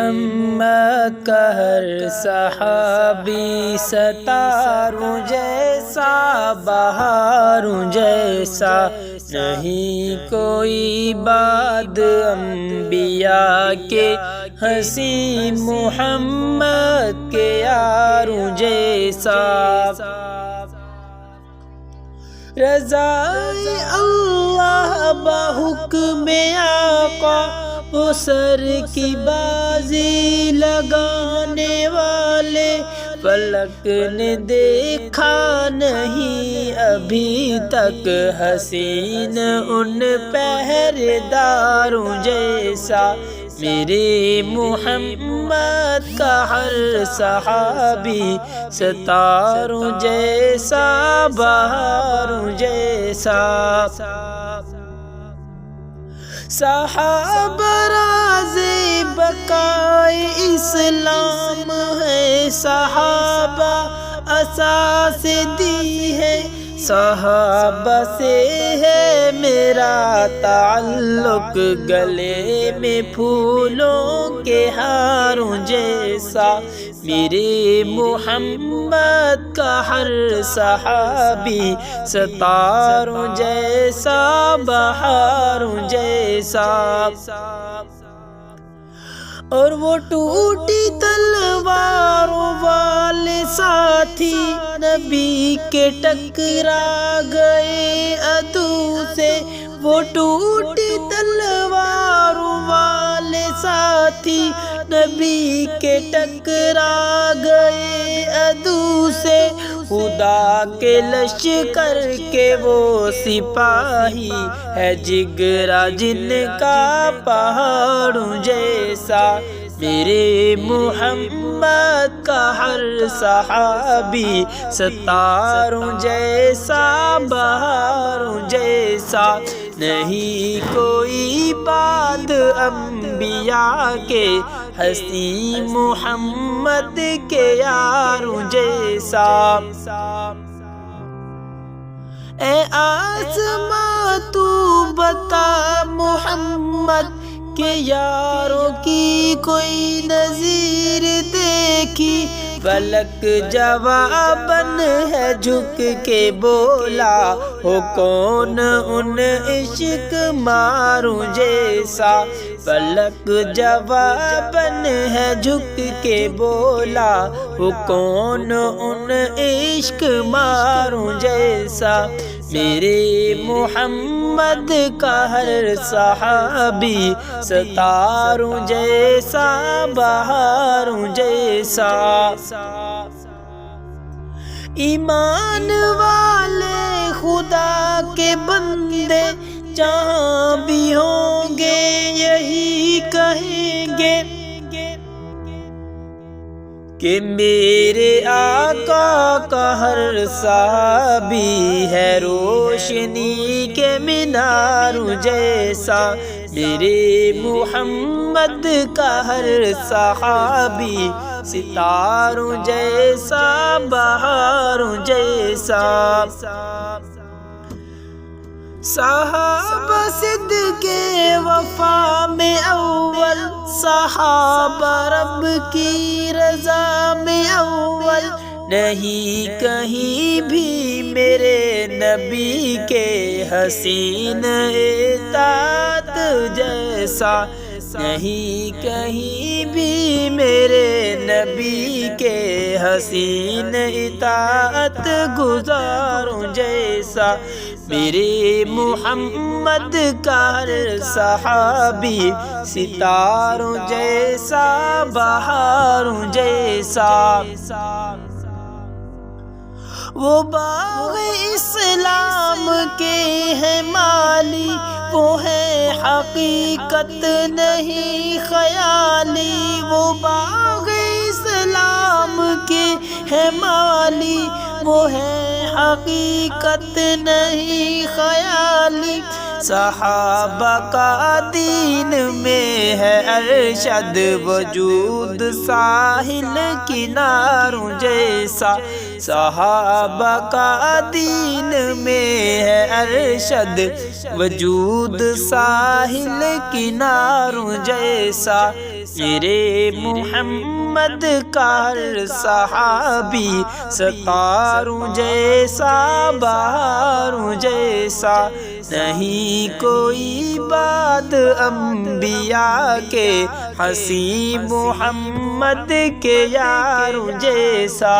محمد کا ہر صحابی ستاروں جیسا بہاروں جیسا نہیں کوئی بعد انبیاء کے ہنسی محمد کے یاروں جیسا رضائے اللہ بحکم آقا وہ سر کی بازی لگانے والے فلک نے دیکھا نہیں ابھی تک حسین ان پہرےداروں جیسا میرے محمد کا ہر صحابی ستاروں جیسا بہاروں جیسا صحابہ راز بقائے اسلام ہے صحابہ اساس دی ہے صحابہ سے ہے میرا تعلق گلے میں پھولوں کے ہاروں جیسا میرے محمد کا ہر صحابی ستاروں جیسا بہاروں جیسا اور وہ ٹوٹی تلواروں والے ساتھی نبی کے ٹکرا گئے عدو سے وہ ٹوٹی تلواروں والے ساتھی نبی کے ٹکرا گئے عدو سے خدا کے لشکر کے وہ سپاہی ہے جگرا جن کا پہاڑوں جیسا میرے محمد کا ہر صحابی ستاروں جیسا بہاروں جیسا نہیں کوئی بعد انبیاء کے ہستی محمد کے یاروں جیسا اے آسماں تو بتا محمد کہ یاروں کی کوئی نظیر دیکھی فلک جواباً ہے جھک کے بولا ہو کون ان عشق ماروں جیسا فلک جواباً ہے جھک کے بولا ہو کون ان عشق ماروں جیسا میرے محمد کا ہر صحابی ستاروں جیسا بہاروں جیسا ایمان والے خدا کے بندے جہاں بھی ہوں گے یہی کہیں گے کہ میرے آقا کا ہر صحابی ہے روشنی کے میناروں جیسا میرے محمد کا ہر صحابی ستاروں جیسا بہاروں جیسا صحابہ صدق وفا میں اول صحابہ رب کی رضا میں اول نہیں کہیں بھی میرے نبی کے حسین اطاعت جیسا نہیں کہیں بھی میرے نبی کے حسین اطاعت گزاروں جیسا میرے محمد کا ہر صحابی ستاروں جیسا بہاروں جیسا وہ باغ اسلام کے ہیں مالی وہ ہے حقیقت نہیں خیالی وہ باغ اسلام کے ہے مالی وہ ہے حقیقت نہیں خیالی صحابہ کا دین میں ہے ارشد وجود ساحل کناروں جیسا صحابہ کا دین میں ہے ارشد وجود ساحل کناروں جیسا میرے محمد کا ہر صحابی ستاروں جیسا بہاروں جیسا، نہیں کوئی بات انبیاء کے حسین محمد کے یاروں جیسا۔